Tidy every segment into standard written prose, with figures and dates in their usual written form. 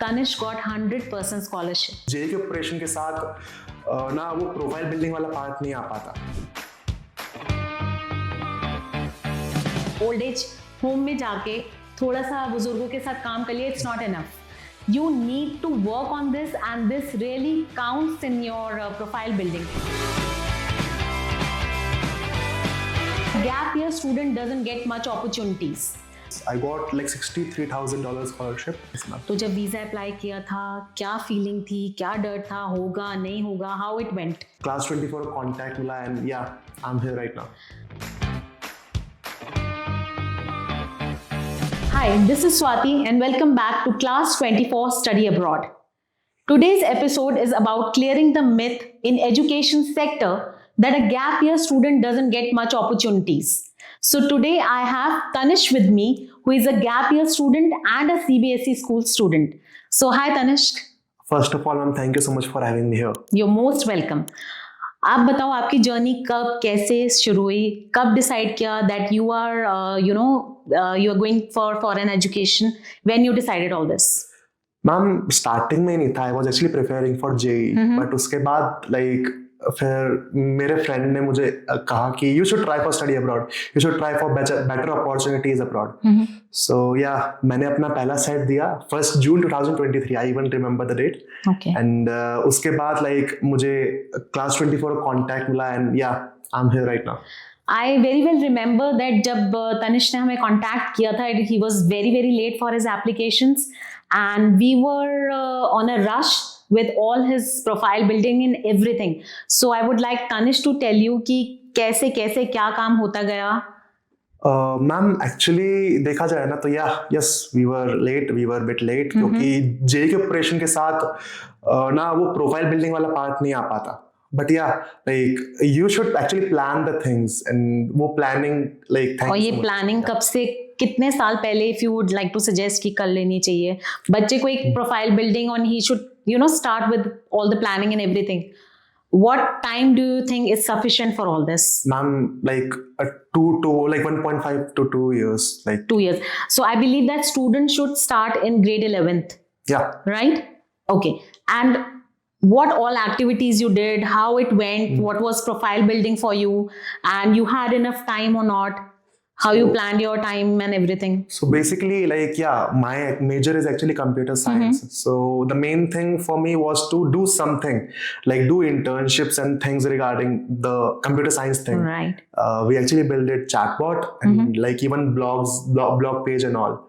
Tanish got 100% scholarship. JEE के preparation के साथ ना वो प्रोफाइल बिल्डिंग वाला पार्ट नहीं आ पाता. ओल्ड एज होम में जाके थोड़ा सा बुजुर्गों के साथ काम कर लिए, it's not enough. You need to work on this and this really counts in your profile building. Gap year student doesn't get much opportunities. I got like $63,000 scholarship. तो जब वीजा अप्लाई किया था, क्या फीलिंग थी, क्या डर था, होगा नहीं होगा, how it went? Class 24 contact मिला and yeah, I'm here right now. Hi, this is Swati and welcome back to Class 24 Study Abroad. Today's episode is about clearing the myth in education sector that a gap year student doesn't get much opportunities. So today I have Tanish with me, who is a gap year student and a CBSE school student. So hi Tanish. First of all, ma'am, thank you so much for having me here. You're most welcome. आप बताओ आपकी journey कब कैसे शुरू हुई, कब decide किया that you are you are going for foreign education, when you decided all this? Ma'am starting में नहीं था, I was actually preparing for JEE, but उसके बाद लाइक फिर मेरे फ्रेंड ने मुझे कहा कि you should try for study abroad, you should try for better opportunities abroad. So yeah मैंने अपना पहला सेट दिया 1 जून 2023. I even remember the date. And उसके बाद लाइक मुझे क्लास 24 कॉन्टैक्ट मिला एंड या I am here right now. I very well remember that जब तनिष ने हमें contact किया था, he was very very late for his applications and we were on a rush with all his profile building and everything. So I would like Tanish to tell you कि कैसे कैसे क्या काम होता गया. मैम एक्चुअली देखा जाए ना तो yes we were bit late क्योंकि जेई के प्रिपरेशन के साथ ना वो प्रोफाइल बिल्डिंग वाला पार्ट नहीं आ पाता. But yeah, like you should actually plan the things and वो planning like. और ये planning कब से कितने साल पहले if you would like to suggest कि कर लेनी चाहिए बच्चे को एक profile building and he should start with all the planning and everything. What time do you think is sufficient for all this? Ma'am, like 1.5 to 2 years. Like 2 years. So I believe that students should start in grade 11th. Yeah. Right? Okay. And what all activities you did, how it went, what was profile building for you, and you had enough time or not, how you planned your time and everything? So basically like my major is actually computer science. So the main thing for me was to do something like do internships and things regarding the computer science thing. Right. We actually built a chatbot and like even blog page and all.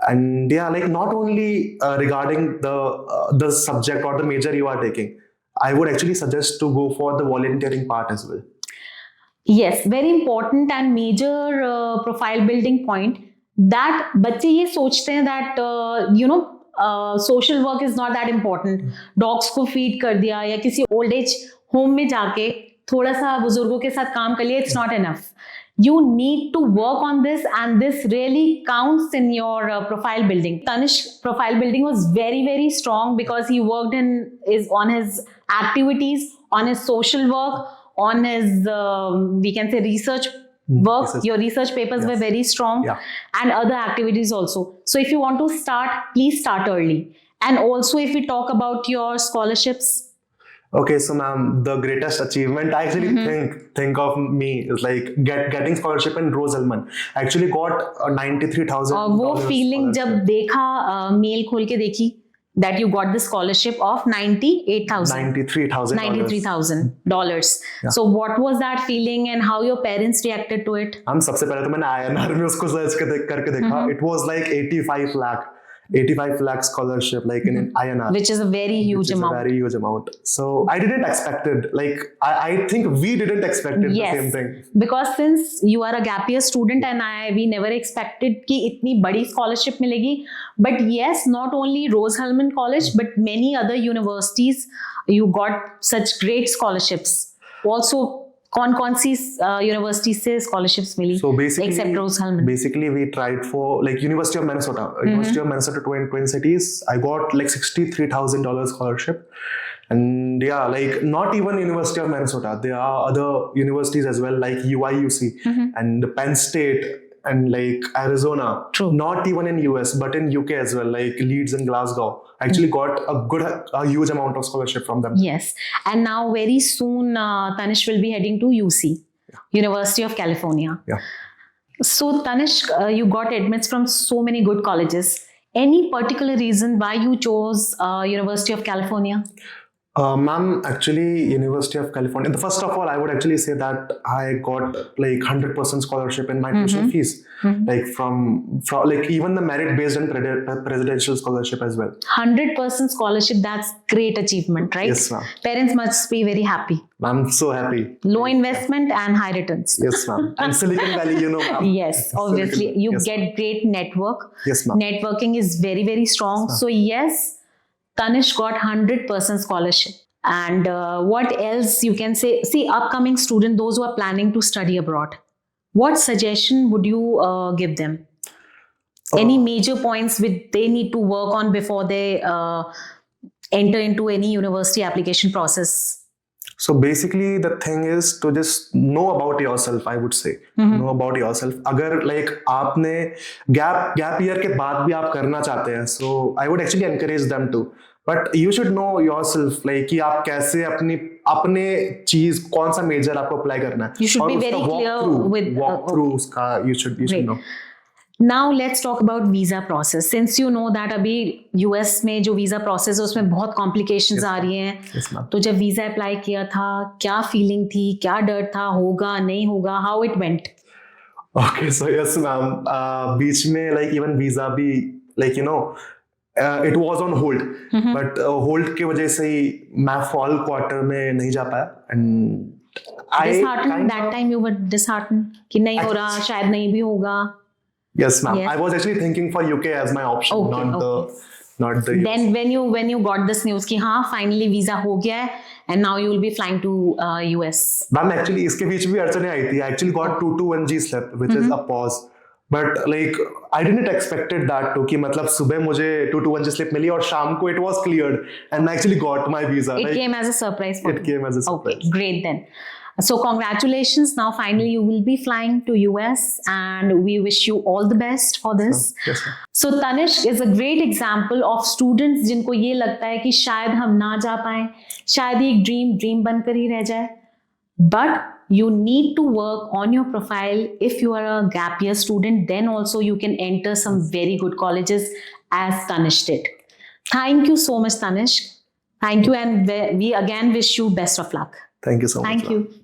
And yeah, like not only regarding the subject or the major you are taking, I would actually suggest to go for the volunteering part as well. Yes, very important and major profile building point that बच्चे ये सोचते हैं that social work is not that important. Dogs को feed कर दिया या किसी old age home में जाके थोड़ा सा बुजुर्गों के साथ काम कर लिया, it's not enough. You need to work on this and this really counts in your profile building. Tanish profile building was very very strong because he worked on his activities, on his social work, on his we can say research work. Your research papers were very strong, and other activities also. So if you want to start, please start early. And also if we talk about your scholarships. Okay, so ma'am, the greatest achievement I actually think of me is like getting scholarship in Rose-Hulman. I actually got $93,000. और वो feeling जब देखा mail खोल के देखी that you got the scholarship of $93,000. $93,000. So what was that feeling and how your parents reacted to it? हम सबसे पहले तो मैंने INR में उसको सर्च करके देखा. It was like 85 lakh scholarship like in INR, which is a very huge amount. So I didn't expect it. Like I think we didn't expect it. Yes, the same thing. Because since you are a gap year student and we never expected कि इतनी बड़ी scholarship मिलेगी. But yes, not only Rose-Hulman College but many other universities you got such great scholarships. Also कौन सी university से scholarships milli? So basically, except Rose-Hulman. Basically, we tried for like University of Minnesota. University of Minnesota, Twin Cities. I got like $63,000 scholarship. And yeah, like not even University of Minnesota. There are other universities as well, like UIUC and Penn State. and like Arizona. True. Not even in US, but in UK as well, like Leeds and Glasgow. I actually got a huge amount of scholarship from them. Yes. And now very soon, Tanishq will be heading to UC, University of California. Yeah. So Tanishq, you got admits from so many good colleges. Any particular reason why you chose University of California? Ma'am, actually, University of California. First of all, I would actually say that I got like 100% scholarship in my tuition fees, like from like even the merit-based and presidential scholarship as well. 100% scholarship. That's great achievement, right? Yes, ma'am. Parents must be very happy. I'm so happy. Low investment and high returns. Yes, ma'am. And Silicon Valley, you know, ma'am. Yes, obviously. You yes, get great network. Yes, ma'am. Networking is very, very strong. So yes, Tanishq got 100% scholarship. And what else you can say? See, upcoming student, those who are planning to study abroad, what suggestion would you give them? Any major points which they need to work on before they enter into any university application process? So basically, the thing is to just know about yourself. I would say know about yourself. अगर like आपने gap year के बाद भी आप करना चाहते हैं, so I would actually encourage them to. But you should know yourself, like कि आप कैसे अपने चीज कौन सा मेजर आपको अप्लाई करना है. You should और be उसका very clear with walk through उसका you should know. Now let's talk about visa process. Since you know that अभी US में जो visa process है उसमें बहुत complications आ रही हैं. Yes, ma'am. तो जब visa apply किया था, क्या feeling थी, क्या डर था, होगा नहीं होगा, how it went? Okay, so yes, ma'am. बीच में like even visa भी like you know it was on hold, but hold की वजह से ही मैं fall quarter में नहीं जा पाया and Disheartened that time you were disheartened कि नहीं हो रहा, शायद नहीं भी होगा. Yes, ma'am. Yes. I was actually thinking for UK as my option, not the US. Then when you got this news कि हाँ finally visa हो गया है and now you will be flying to US. Ma'am, actually इसके बीच भी अड़चने आई थी. I actually got 221G slip, which is a pause. But like I didn't expected that to कि मतलब सुबह मुझे 221G slip मिली और शाम को it was cleared and I actually got my visa. It came as a surprise for you. It came as a surprise. Okay, great then. So congratulations. Now finally you will be flying to US and we wish you all the best for this. Yes, ma'am. So Tanishq is a great example of students जिनको ये लगता है कि शायद हम ना जा पाए, शायद ये एक ड्रीम बनकर ही रह जाए. But you need to work on your profile. If you are a gap year student, then also you can enter some very good colleges as Tanishq did. Thank you so much, Tanishq. Thank you, and we again wish you best of luck. Thank you so much. Thank you.